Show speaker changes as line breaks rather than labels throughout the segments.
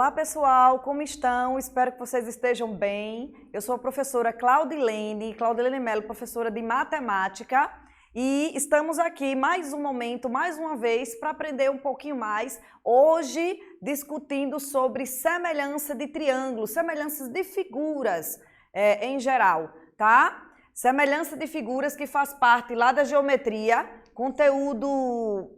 Olá pessoal, como estão? Espero que vocês estejam bem. Eu sou a professora Claudilene Mello, professora de matemática, e estamos aqui mais um momento, mais uma vez, para aprender um pouquinho mais, hoje discutindo sobre semelhança de triângulos, semelhanças de figuras em geral, tá? Semelhança de figuras que faz parte lá da geometria, conteúdo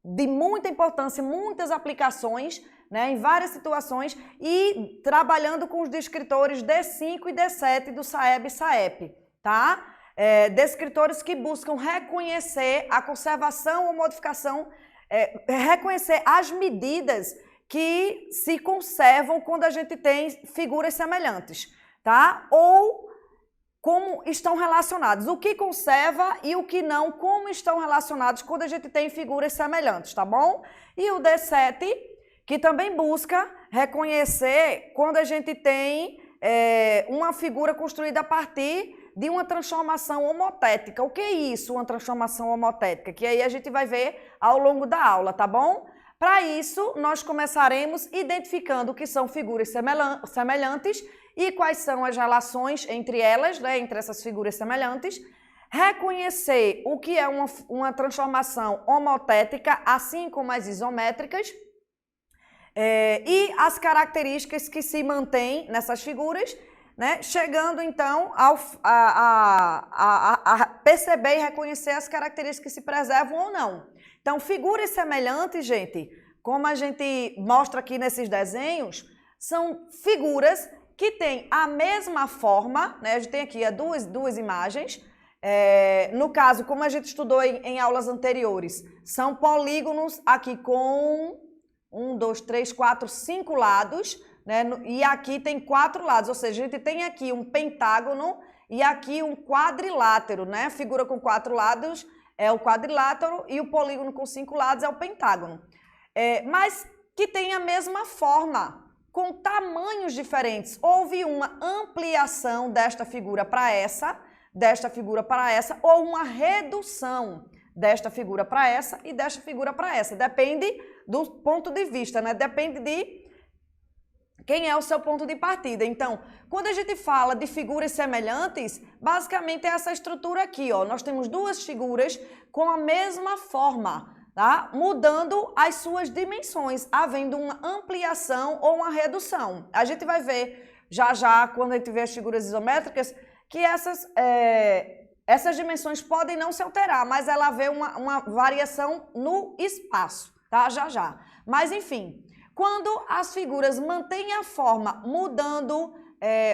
de muita importância, muitas aplicações, né, em várias situações, e trabalhando com os descritores D5 e D7 do SAEB e SAEP, tá? Descritores que buscam reconhecer a conservação ou modificação, reconhecer as medidas que se conservam quando a gente tem figuras semelhantes, tá? Ou como estão relacionados, o que conserva e o que não, como estão relacionados quando a gente tem figuras semelhantes, tá bom? E o D7, que também busca reconhecer quando a gente tem uma figura construída a partir de uma transformação homotética. O que é isso, uma transformação homotética? Que aí a gente vai ver ao longo da aula, tá bom? Para isso, nós começaremos identificando o que são figuras semelhantes e quais são as relações entre elas, né, entre essas figuras semelhantes, reconhecer o que é uma transformação homotética, assim como as isométricas, e as características que se mantêm nessas figuras, né, chegando então a perceber e reconhecer as características que se preservam ou não. Então, figuras semelhantes, gente, como a gente mostra aqui nesses desenhos, são figuras que têm a mesma forma, né? A gente tem aqui duas imagens. No caso, como a gente estudou em aulas anteriores, são polígonos aqui com 1, 2, 3, 4, 5 lados, né? E aqui tem 4 lados, ou seja, a gente tem aqui um pentágono e aqui um quadrilátero, né? Figura com 4 lados é o quadrilátero e o polígono com 5 lados é o pentágono. Mas que tem a mesma forma, com tamanhos diferentes. Houve uma ampliação desta figura para essa, ou uma redução desta figura para essa e desta figura para essa. Depende do ponto de vista, né? Depende de quem é o seu ponto de partida. Então, quando a gente fala de figuras semelhantes, basicamente é essa estrutura aqui, ó. Nós temos duas figuras com a mesma forma, tá? Mudando as suas dimensões, havendo uma ampliação ou uma redução. A gente vai ver já, quando a gente vê as figuras isométricas, que essas dimensões podem não se alterar, mas ela vê uma variação no espaço, tá? Já. Mas, enfim, quando as figuras mantêm a forma mudando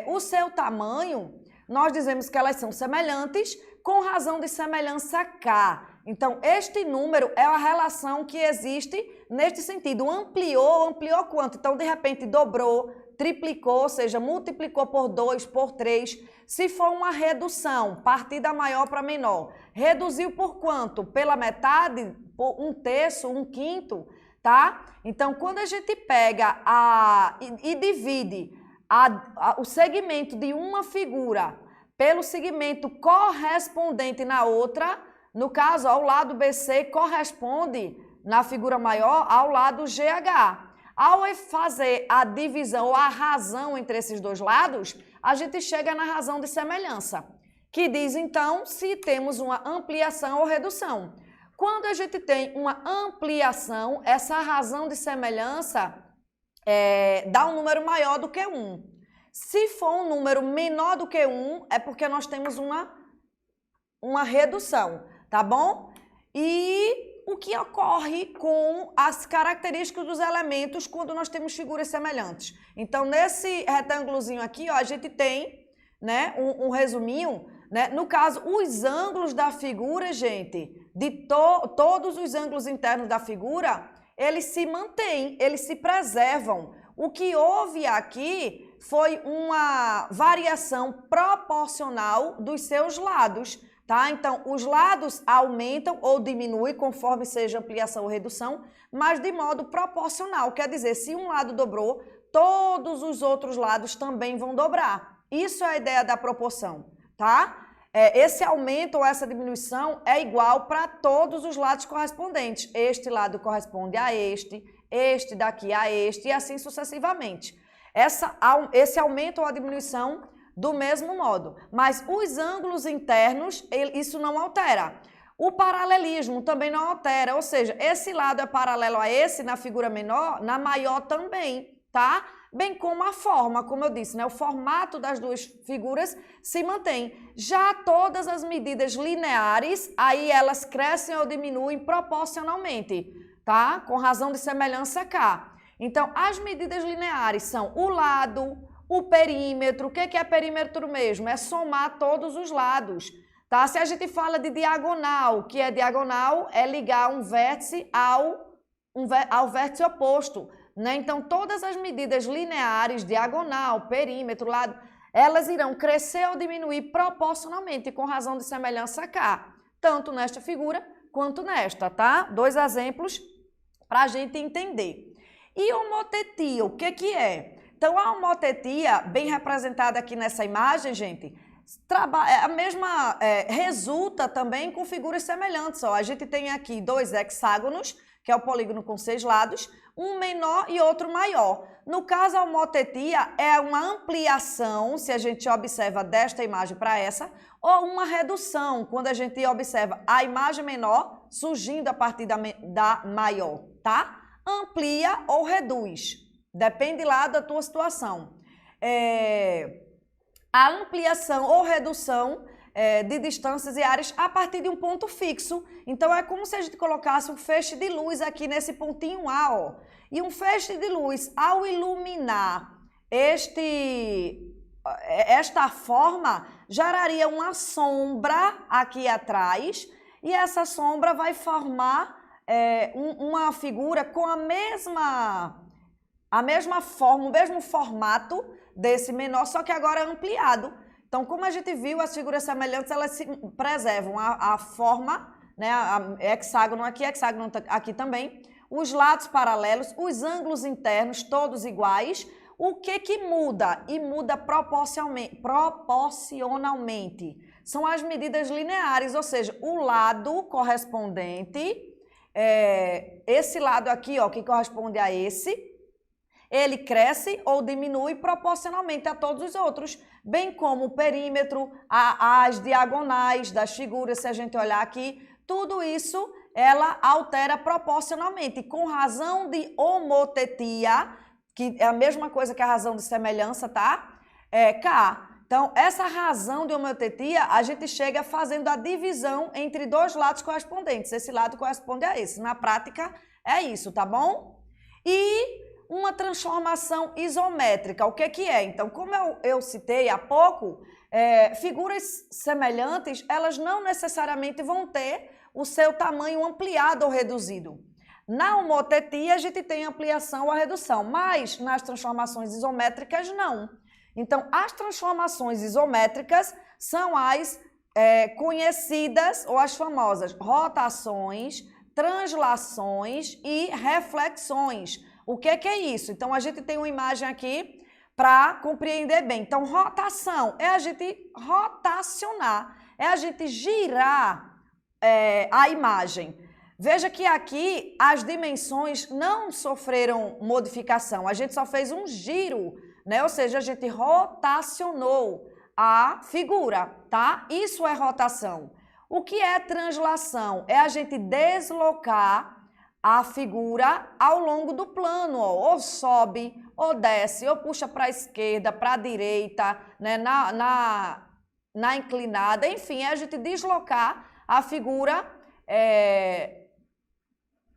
o seu tamanho, nós dizemos que elas são semelhantes com razão de semelhança K. Então, este número é a relação que existe neste sentido. Ampliou quanto? Então, de repente, dobrou, triplicou, ou seja, multiplicou por 2, por 3. Se for uma redução, partir da maior para menor, reduziu por quanto? Pela metade, por 1/3, 1/5, tá? Então, quando a gente pega e divide o segmento de uma figura pelo segmento correspondente na outra, no caso, ao lado BC corresponde, na figura maior, ao lado GH. Ao fazer a divisão ou a razão entre esses dois lados, a gente chega na razão de semelhança, que diz, então, se temos uma ampliação ou redução. Quando a gente tem uma ampliação, essa razão de semelhança dá um número maior do que 1. Se for um número menor do que 1, é porque nós temos uma redução, tá bom? E o que ocorre com as características dos elementos quando nós temos figuras semelhantes? Então, nesse retângulozinho aqui, ó, a gente tem, né, um resuminho, né? No caso, os ângulos da figura, gente, todos os ângulos internos da figura, eles se mantêm, eles se preservam. O que houve aqui foi uma variação proporcional dos seus lados, tá? Então, os lados aumentam ou diminuem conforme seja ampliação ou redução, mas de modo proporcional. Quer dizer, se um lado dobrou, todos os outros lados também vão dobrar. Isso é a ideia da proporção, tá? Esse aumento ou essa diminuição é igual para todos os lados correspondentes. Este lado corresponde a este, este daqui a este, e assim sucessivamente. Esse aumento ou a diminuição do mesmo modo. Mas os ângulos internos, isso não altera. O paralelismo também não altera, ou seja, esse lado é paralelo a esse na figura menor, na maior também, tá? Bem como a forma, como eu disse, né? O formato das duas figuras se mantém. Já todas as medidas lineares, aí elas crescem ou diminuem proporcionalmente, tá? Com razão de semelhança K. Então, as medidas lineares são o lado, o perímetro. O que é perímetro mesmo? É somar todos os lados, tá? Se a gente fala de diagonal, que é diagonal, é ligar um vértice ao vértice oposto, né? Então, todas as medidas lineares, diagonal, perímetro, lado, elas irão crescer ou diminuir proporcionalmente com razão de semelhança K, tanto nesta figura quanto nesta, tá? Dois exemplos para a gente entender. E homotetia, o que é? Então, a homotetia, bem representada aqui nessa imagem, gente, resulta também com figuras semelhantes. Ó. A gente tem aqui dois hexágonos, que é o polígono com 6 lados, um menor e outro maior. No caso, a homotetia é uma ampliação, se a gente observa desta imagem para essa, ou uma redução, quando a gente observa a imagem menor surgindo a partir da maior, tá? Amplia ou reduz, depende lá da tua situação. A ampliação ou redução de distâncias e áreas a partir de um ponto fixo. Então, é como se a gente colocasse um feixe de luz aqui nesse pontinho A, ó. E um feixe de luz, ao iluminar esta forma, geraria uma sombra aqui atrás, e essa sombra vai formar uma figura com a mesma forma, o mesmo formato desse menor, só que agora ampliado. Então, como a gente viu, as figuras semelhantes, elas se preservam a forma, né, hexágono aqui também, os lados paralelos, os ângulos internos, todos iguais. O que muda? E muda proporcionalmente. São as medidas lineares, ou seja, o lado correspondente, esse lado aqui, ó, que corresponde a esse, ele cresce ou diminui proporcionalmente a todos os outros, bem como o perímetro, as diagonais das figuras, se a gente olhar aqui, tudo isso ela altera proporcionalmente, com razão de homotetia, que é a mesma coisa que a razão de semelhança, tá? K. Então, essa razão de homotetia, a gente chega fazendo a divisão entre dois lados correspondentes. Esse lado corresponde a esse. Na prática, é isso, tá bom? E uma transformação isométrica, o que é? Então, como eu citei há pouco, figuras semelhantes, elas não necessariamente vão ter o seu tamanho ampliado ou reduzido. Na homotetia, a gente tem ampliação ou redução, mas nas transformações isométricas, não. Então, as transformações isométricas são as conhecidas ou as famosas rotações, translações e reflexões. O que é isso? Então, a gente tem uma imagem aqui para compreender bem. Então, rotação é a gente rotacionar, é a gente girar a imagem. Veja que aqui as dimensões não sofreram modificação, a gente só fez um giro, né? Ou seja, a gente rotacionou a figura, tá? Isso é rotação. O que é translação? É a gente deslocar a figura ao longo do plano, ó, ou sobe, ou desce, ou puxa para a esquerda, para a direita, né, na inclinada, enfim, é a gente deslocar a figura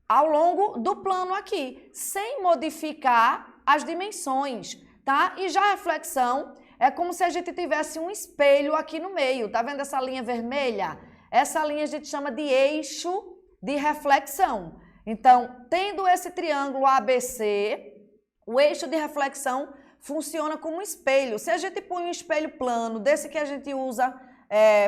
ao longo do plano aqui, sem modificar as dimensões, tá? E já a reflexão é como se a gente tivesse um espelho aqui no meio, tá vendo essa linha vermelha? Essa linha a gente chama de eixo de reflexão. Então, tendo esse triângulo ABC, o eixo de reflexão funciona como um espelho. Se a gente põe um espelho plano, desse que a gente usa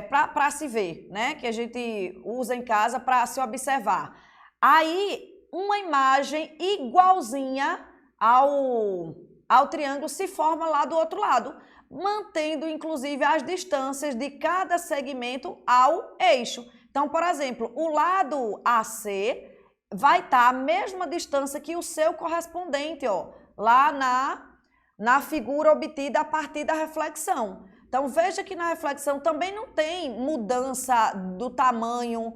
para se ver, né? Que a gente usa em casa para se observar. Aí, uma imagem igualzinha ao triângulo se forma lá do outro lado, mantendo, inclusive, as distâncias de cada segmento ao eixo. Então, por exemplo, o lado AC vai estar a mesma distância que o seu correspondente, ó, lá na figura obtida a partir da reflexão. Então, veja que na reflexão também não tem mudança do tamanho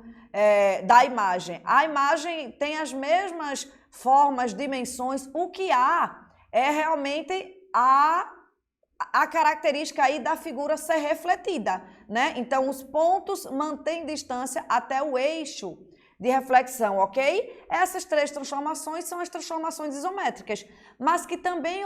da imagem. A imagem tem as mesmas formas, dimensões. O que há é realmente a característica aí da figura ser refletida, né? Então, os pontos mantêm distância até o eixo de reflexão, ok? Essas três transformações são as transformações isométricas, mas que também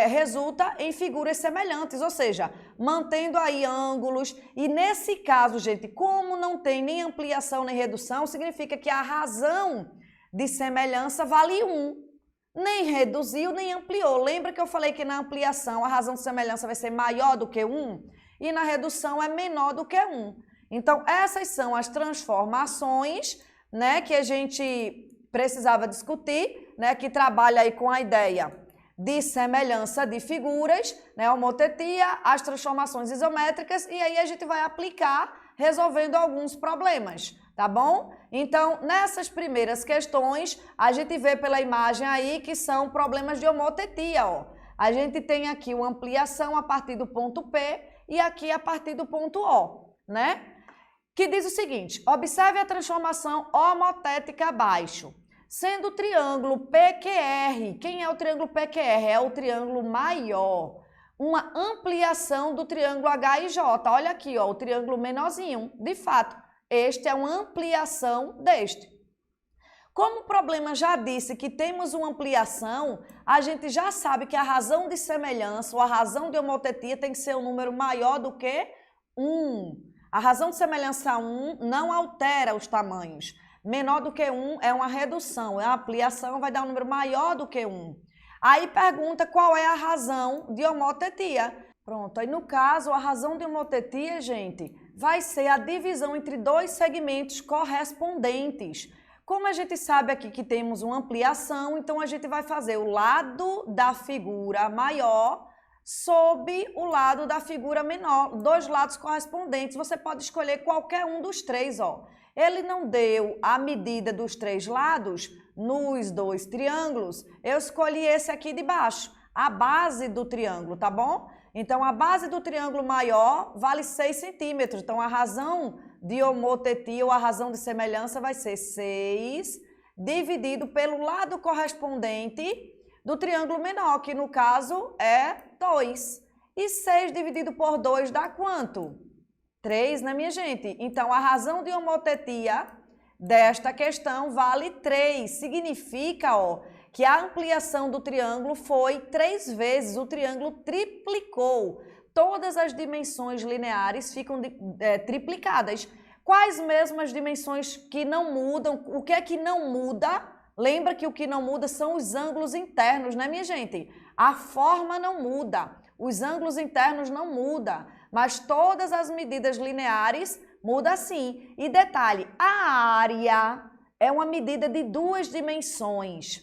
resulta em figuras semelhantes, ou seja, mantendo aí ângulos. E nesse caso, gente, como não tem nem ampliação nem redução, significa que a razão de semelhança vale 1. Nem reduziu, nem ampliou. Lembra que eu falei que na ampliação a razão de semelhança vai ser maior do que 1? E na redução é menor do que 1. Então, essas são as transformações, né, que a gente precisava discutir, né, que trabalha aí com a ideia de semelhança de figuras, né, homotetia, as transformações isométricas, e aí a gente vai aplicar resolvendo alguns problemas, tá bom? Então, nessas primeiras questões, a gente vê pela imagem aí que são problemas de homotetia, ó. A gente tem aqui uma ampliação a partir do ponto P e aqui a partir do ponto O, né? Que diz o seguinte: observe a transformação homotética abaixo. Sendo o triângulo PQR, quem é o triângulo PQR? É o triângulo maior. Uma ampliação do triângulo HIJ. Olha aqui, ó, o triângulo menorzinho. De fato, este é uma ampliação deste. Como o problema já disse que temos uma ampliação, a gente já sabe que a razão de semelhança ou a razão de homotetia tem que ser um número maior do que 1. A razão de semelhança 1 não altera os tamanhos. Menor do que 1 é uma redução, a ampliação vai dar um número maior do que 1. Aí pergunta qual é a razão de homotetia. Pronto, aí no caso, a razão de homotetia, gente, vai ser a divisão entre dois segmentos correspondentes. Como a gente sabe aqui que temos uma ampliação, então a gente vai fazer o lado da figura maior sob o lado da figura menor, dois lados correspondentes. Você pode escolher qualquer um dos três, ó. Ele não deu a medida dos três lados nos dois triângulos, eu escolhi esse aqui de baixo, a base do triângulo, tá bom? Então, a base do triângulo maior vale 6 centímetros. Então, a razão de homotetia ou a razão de semelhança vai ser 6 dividido pelo lado correspondente do triângulo menor, que no caso é 2. E 6 dividido por 2 dá quanto? 3, né, minha gente? Então, a razão de homotetia desta questão vale 3. Significa, ó, que a ampliação do triângulo foi 3 vezes. O triângulo triplicou. Todas as dimensões lineares ficam triplicadas. Quais mesmo as dimensões que não mudam? O que é que não muda? Lembra que o que não muda são os ângulos internos, né, minha gente? A forma não muda, os ângulos internos não mudam, mas todas as medidas lineares mudam sim. E detalhe, a área é uma medida de 2 dimensões.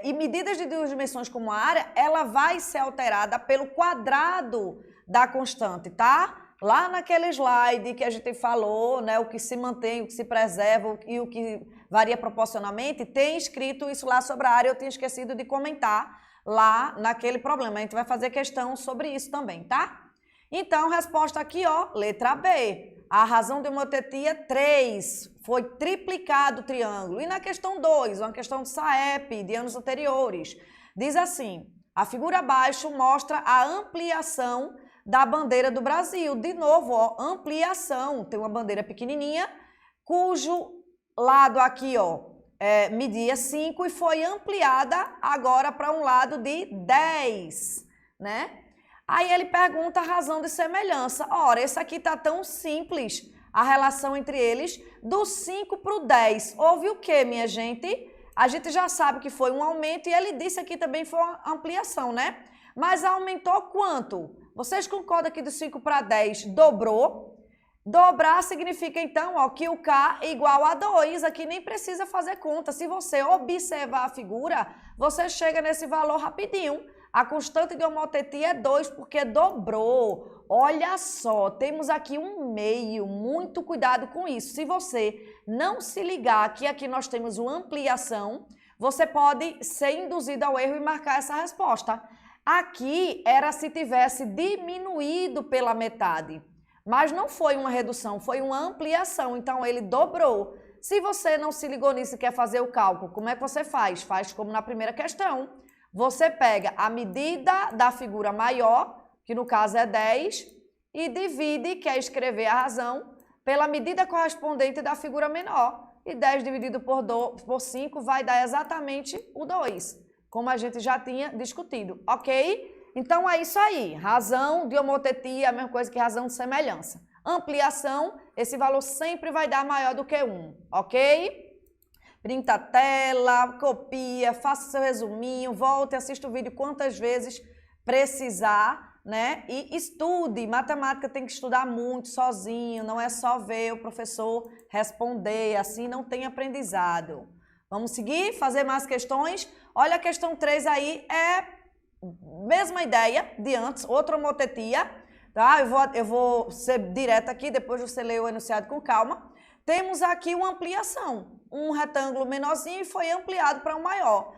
E medidas de 2 dimensões como a área, ela vai ser alterada pelo quadrado da constante, tá? Lá naquele slide que a gente falou, né, o que se mantém, o que se preserva e o que varia proporcionalmente, tem escrito isso lá sobre a área, eu tinha esquecido de comentar lá naquele problema. A gente vai fazer questão sobre isso também, tá? Então, resposta aqui, ó, letra B. A razão de homotetia 3, foi triplicado o triângulo. E na questão 2, uma questão de SAEP, de anos anteriores, diz assim: a figura abaixo mostra a ampliação da bandeira do Brasil. De novo, ó, ampliação. Tem uma bandeira pequenininha, cujo lado aqui, ó, media 5 e foi ampliada agora para um lado de 10, né? Aí ele pergunta a razão de semelhança. Ora, esse aqui tá tão simples, a relação entre eles, do 5 para o 10. Houve o quê, minha gente? A gente já sabe que foi um aumento e ele disse aqui também foi uma ampliação, né? Mas aumentou quanto? Vocês concordam que do 5 para 10 dobrou? Dobrar significa, então, ó, que o K é igual a 2. Aqui nem precisa fazer conta. Se você observar a figura, você chega nesse valor rapidinho. A constante de homotetia é 2, porque dobrou. Olha só, temos aqui um meio, muito cuidado com isso. Se você não se ligar que aqui nós temos uma ampliação, você pode ser induzido ao erro e marcar essa resposta. Aqui era se tivesse diminuído pela metade, mas não foi uma redução, foi uma ampliação, então ele dobrou. Se você não se ligou nisso e quer fazer o cálculo, como é que você faz? Faz como na primeira questão. Você pega a medida da figura maior, que no caso é 10, e divide, que é escrever a razão, pela medida correspondente da figura menor. E 10 dividido por 5 vai dar exatamente o 2, como a gente já tinha discutido, ok? Então é isso aí, razão de homotetia é a mesma coisa que razão de semelhança. Ampliação, esse valor sempre vai dar maior do que 1, ok? Printa a tela, copia, faça seu resuminho, volte, assista o vídeo quantas vezes precisar, né? E estude. Matemática tem que estudar muito sozinho, não é só ver o professor responder, assim não tem aprendizado. Vamos seguir? Fazer mais questões? Olha a questão 3 aí, é mesma ideia de antes, outra homotetia, tá? Eu vou ser direta aqui, depois você lê o enunciado com calma. Temos aqui uma ampliação, um retângulo menorzinho foi ampliado para um maior.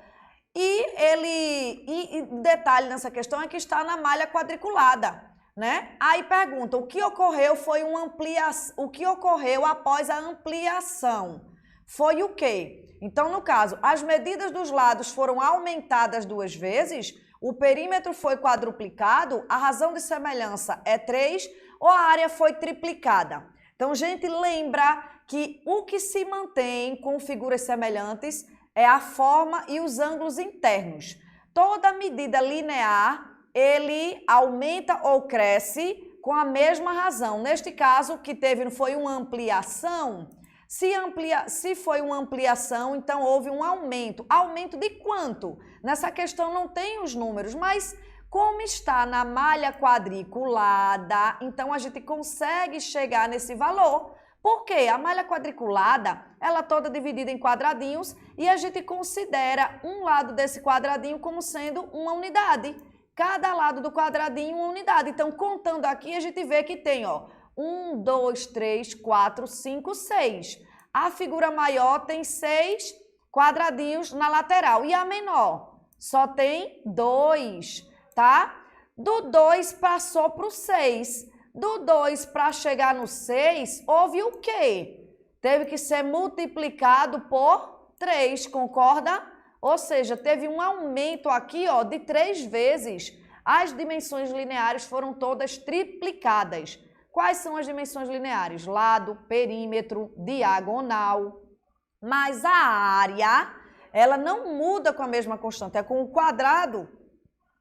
E detalhe nessa questão é que está na malha quadriculada, né? Aí pergunta, o que ocorreu foi uma ampliação, o que ocorreu após a ampliação? Foi o quê? Então, no caso, as medidas dos lados foram aumentadas 2 vezes, o perímetro foi quadruplicado, a razão de semelhança é 3 ou a área foi triplicada? Então, gente, lembra que o que se mantém com figuras semelhantes é a forma e os ângulos internos. Toda medida linear, ele aumenta ou cresce com a mesma razão. Neste caso, o que teve foi uma ampliação. Se foi uma ampliação, então houve um aumento. Aumento de quanto? Nessa questão não tem os números, mas como está na malha quadriculada, então a gente consegue chegar nesse valor. Por quê? A malha quadriculada, ela toda dividida em quadradinhos e a gente considera um lado desse quadradinho como sendo uma unidade. Cada lado do quadradinho uma unidade. Então, contando aqui, a gente vê que tem, ó, 1, 2, 3, 4, 5, 6. A figura maior tem 6 quadradinhos na lateral e a menor só tem 2, tá? Do 2 passou para o 6. Do 2 para chegar no 6, houve o quê? Teve que ser multiplicado por 3, concorda? Ou seja, teve um aumento aqui, ó, de 3 vezes. As dimensões lineares foram todas triplicadas. Quais são as dimensões lineares? Lado, perímetro, diagonal. Mas a área, ela não muda com a mesma constante, é com o quadrado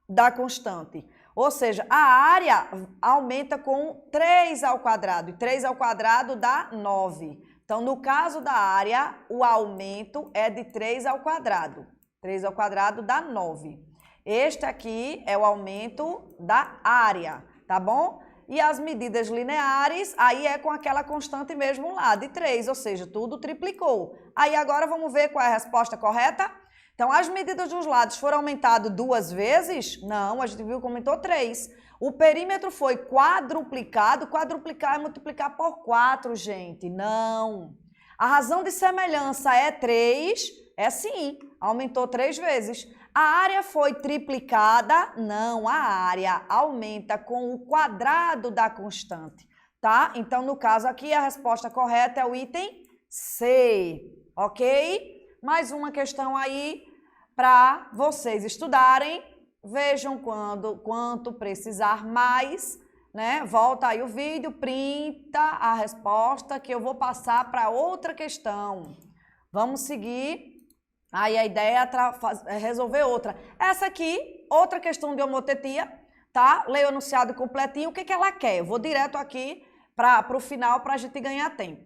da constante. Ou seja, a área aumenta com 3 ao quadrado, e 3 ao quadrado dá 9. Então, no caso da área, o aumento é de 3 ao quadrado. 3 ao quadrado dá 9. Este aqui é o aumento da área, tá bom? E as medidas lineares, aí é com aquela constante mesmo lá, de 3, ou seja, tudo triplicou. Aí agora vamos ver qual é a resposta correta? Então, as medidas dos lados foram aumentadas 2 vezes? Não, a gente viu que aumentou 3. O perímetro foi quadruplicado. Quadruplicar é multiplicar por 4, gente. Não. A razão de semelhança é 3? É sim, aumentou 3 vezes. A área foi triplicada? Não, a área aumenta com o quadrado da constante, tá? Então, no caso aqui, a resposta correta é o item C, ok? Mais uma questão aí para vocês estudarem. Vejam quanto precisar mais, né? Volta aí o vídeo, printa a resposta que eu vou passar para outra questão. Vamos seguir. Aí a ideia é resolver outra. Essa aqui, outra questão de homotetia, tá? Leia o enunciado completinho. O que ela quer? Eu vou direto aqui para o final para a gente ganhar tempo.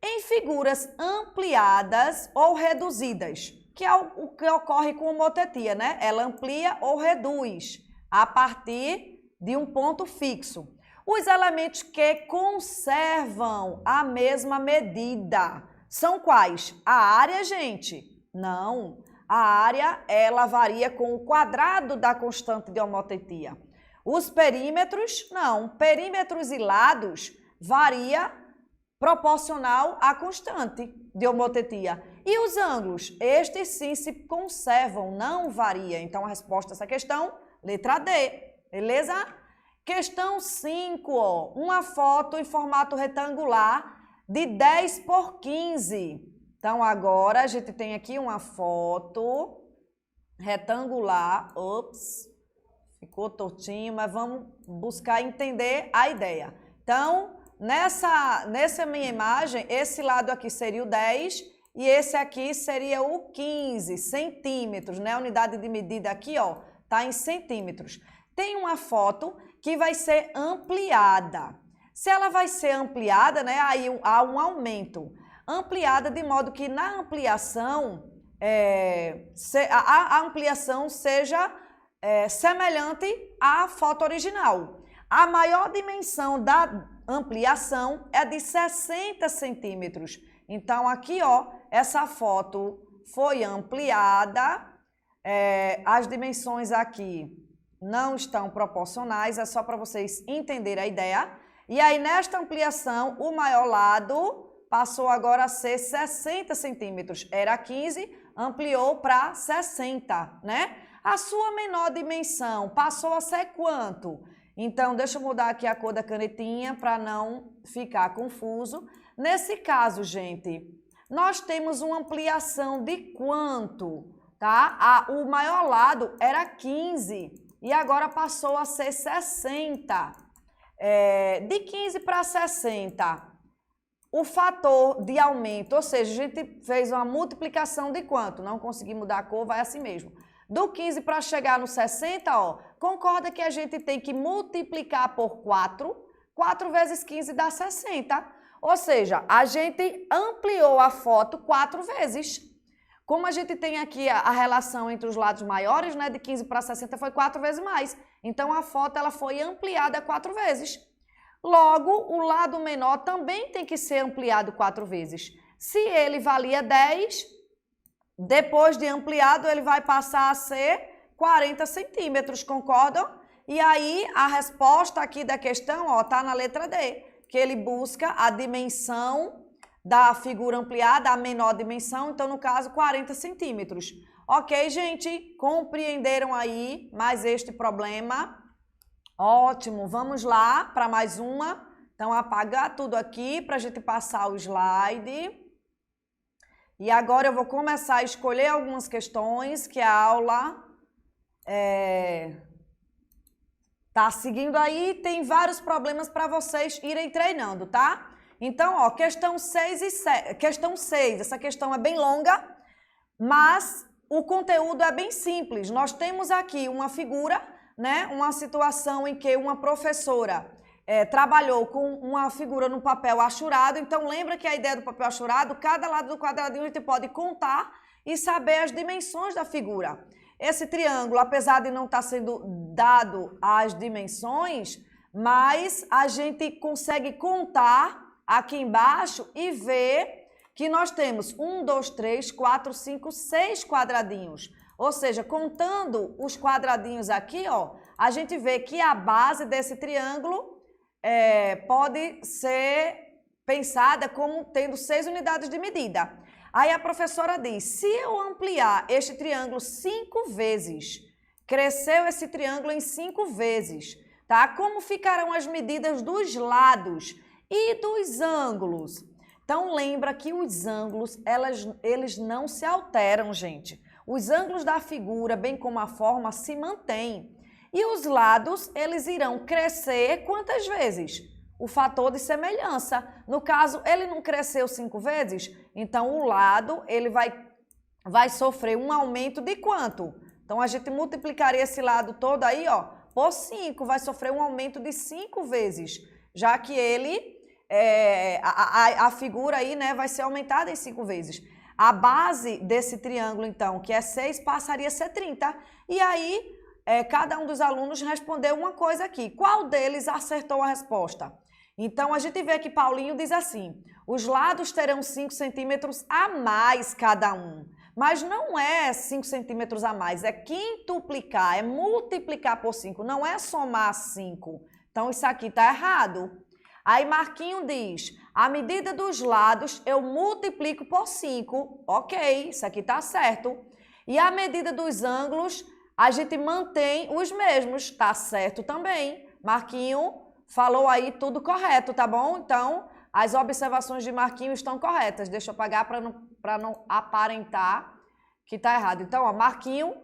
Em figuras ampliadas ou reduzidas, que é o que ocorre com homotetia, né? Ela amplia ou reduz a partir de um ponto fixo. Os elementos que conservam a mesma medida são quais? A área, gente? Não. a área ela varia com o quadrado da constante de homotetia. Os perímetros, não. Perímetros e lados varia proporcional à constante de homotetia. E os ângulos? Estes sim se conservam, não varia. Então, a resposta a essa questão, letra D. Beleza? Questão 5, ó, uma foto em formato retangular de 10 por 15. Então, agora a gente tem aqui uma foto retangular. Ops, ficou tortinho, mas vamos buscar entender a ideia. Então, nessa minha imagem, esse lado aqui seria o 10 e esse aqui seria o 15 centímetros, né? A unidade de medida aqui, ó, tá em centímetros. Tem uma foto que vai ser ampliada. Se ela vai ser ampliada, né, aí há um aumento. Ampliada de modo que na ampliação, a ampliação seja semelhante à foto original. A maior dimensão da ampliação é de 60 centímetros. Então, aqui, ó, essa foto foi ampliada, as dimensões aqui não estão proporcionais, é só para vocês entenderem a ideia. E aí, nesta ampliação, o maior lado passou agora a ser 60 centímetros. Era 15, ampliou para 60, né? A sua menor dimensão passou a ser quanto? Então, deixa eu mudar aqui a cor da canetinha para não ficar confuso. Nesse caso, gente, nós temos uma ampliação de quanto? Tá? O maior lado era 15 e agora passou a ser 60. De 15 para 60, o fator de aumento, ou seja, a gente fez uma multiplicação de quanto? Não consegui mudar a cor, vai assim mesmo. Do 15 para chegar no 60, ó, concorda que a gente tem que multiplicar por 4. 4 vezes 15 dá 60. Ou seja, a gente ampliou a foto 4 vezes. Como a gente tem aqui a relação entre os lados maiores, né, de 15 para 60 foi 4 vezes mais. Então, a foto ela foi ampliada 4 vezes. Logo, o lado menor também tem que ser ampliado 4 vezes. Se ele valia 10... depois de ampliado, ele vai passar a ser 40 centímetros, concordam? E aí, a resposta aqui da questão, ó, tá na letra D, que ele busca a dimensão da figura ampliada, a menor dimensão, então, no caso, 40 centímetros. Ok, gente? Compreenderam aí mais este problema? Ótimo, vamos lá para mais uma. Então, apagar tudo aqui para a gente passar o slide. E agora eu vou começar a escolher algumas questões que a aula tá seguindo aí. Tem vários problemas para vocês irem treinando, tá? Então, ó, questão 6 e 7. Questão 6, essa questão é bem longa, mas o conteúdo é bem simples. Nós temos aqui uma figura, né? Uma situação em que uma professora trabalhou com uma figura no papel achurado. Então, lembra que a ideia do papel achurado, cada lado do quadradinho a gente pode contar e saber as dimensões da figura. Esse triângulo, apesar de não estar sendo dado as dimensões, mas a gente consegue contar aqui embaixo e ver que nós temos 1, 2, 3, 4, 5, 6 quadradinhos. Ou seja, contando os quadradinhos aqui, ó, a gente vê que a base desse triângulo pode ser pensada como tendo 6 unidades de medida. Aí a professora diz, se eu ampliar este triângulo 5 vezes, cresceu esse triângulo em 5 vezes, tá? Como ficarão as medidas dos lados e dos ângulos? Então, lembra que os ângulos, eles não se alteram, gente. Os ângulos da figura, bem como a forma, se mantêm. E os lados, eles irão crescer quantas vezes? O fator de semelhança. No caso, ele não cresceu 5 vezes, então o lado ele vai sofrer um aumento de quanto? Então, a gente multiplicaria esse lado todo aí, ó, por 5, vai sofrer um aumento de 5 vezes, já que ele, a figura aí, né, vai ser aumentada em 5 vezes. A base desse triângulo, então, que é 6, passaria a ser 30. E aí, cada um dos alunos respondeu uma coisa aqui. Qual deles acertou a resposta? Então, a gente vê que Paulinho diz assim, os lados terão 5 centímetros a mais cada um. Mas não é 5 centímetros a mais, é quintuplicar, é multiplicar por 5, não é somar 5. Então, isso aqui está errado. Aí, Marquinho diz, a medida dos lados eu multiplico por 5. Ok, isso aqui está certo. E a medida dos ângulos, a gente mantém os mesmos, está certo também. Marquinho falou aí tudo correto, tá bom? Então, as observações de Marquinho estão corretas. Deixa eu apagar para não aparentar que está errado. Então, ó, Marquinho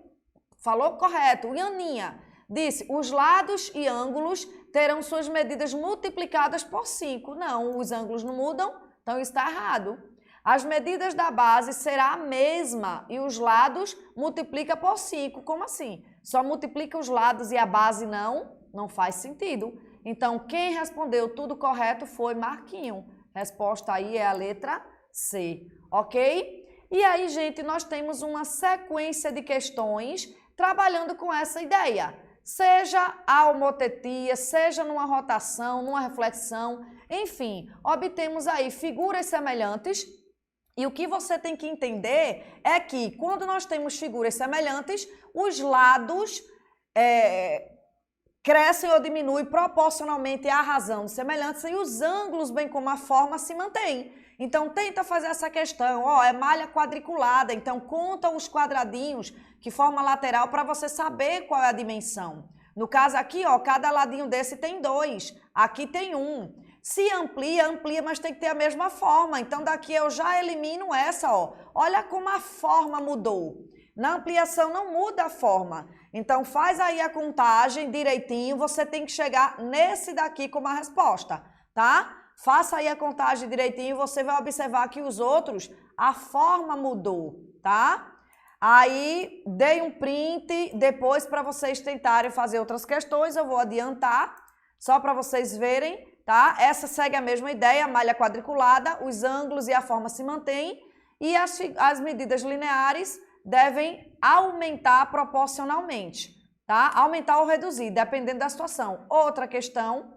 falou correto. E Aninha disse, os lados e ângulos terão suas medidas multiplicadas por 5. Não, os ângulos não mudam, então isso está errado. As medidas da base será a mesma e os lados multiplica por 5. Como assim? Só multiplica os lados e a base não? Não faz sentido. Então, quem respondeu tudo correto foi Marquinho. Resposta aí é a letra C, ok? E aí, gente, nós temos uma sequência de questões trabalhando com essa ideia. Seja a homotetia, seja numa rotação, numa reflexão, enfim, obtemos aí figuras semelhantes. E o que você tem que entender é que quando nós temos figuras semelhantes, os lados crescem ou diminuem proporcionalmente à razão de semelhança e os ângulos, bem como a forma, se mantêm. Então, tenta fazer essa questão, ó, é malha quadriculada, então conta os quadradinhos que formam a lateral para você saber qual é a dimensão. No caso aqui, ó, cada ladinho desse tem 2, aqui tem 1. Se amplia, amplia, mas tem que ter a mesma forma. Então, daqui eu já elimino essa, ó. Olha como a forma mudou. Na ampliação não muda a forma. Então, faz aí a contagem direitinho, você tem que chegar nesse daqui como a resposta, tá? Faça aí a contagem direitinho, você vai observar que os outros, a forma mudou, tá? Aí, dei um print depois para vocês tentarem fazer outras questões, eu vou adiantar, só para vocês verem, tá? Essa segue a mesma ideia, a malha quadriculada, os ângulos e a forma se mantêm e as medidas lineares devem aumentar proporcionalmente, tá? Aumentar ou reduzir, dependendo da situação. Outra questão,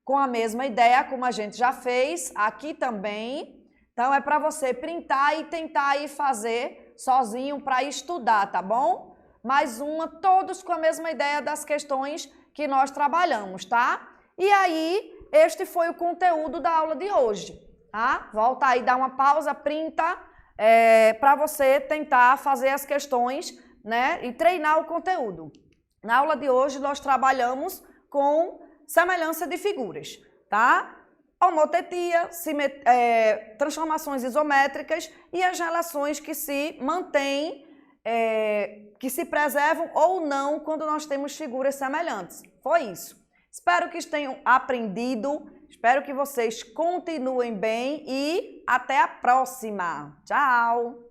com a mesma ideia, como a gente já fez, aqui também. Então, é para você printar e tentar aí fazer sozinho para estudar, tá bom? Mais uma, todos com a mesma ideia das questões que nós trabalhamos, tá? E aí, este foi o conteúdo da aula de hoje, tá? Volta aí, dá uma pausa, printa, para você tentar fazer as questões, né? E treinar o conteúdo. Na aula de hoje, nós trabalhamos com semelhança de figuras, tá? Homotetia, transformações isométricas e as relações que se mantêm, que se preservam ou não quando nós temos figuras semelhantes. Foi isso. Espero que tenham aprendido, espero que vocês continuem bem e até a próxima. Tchau!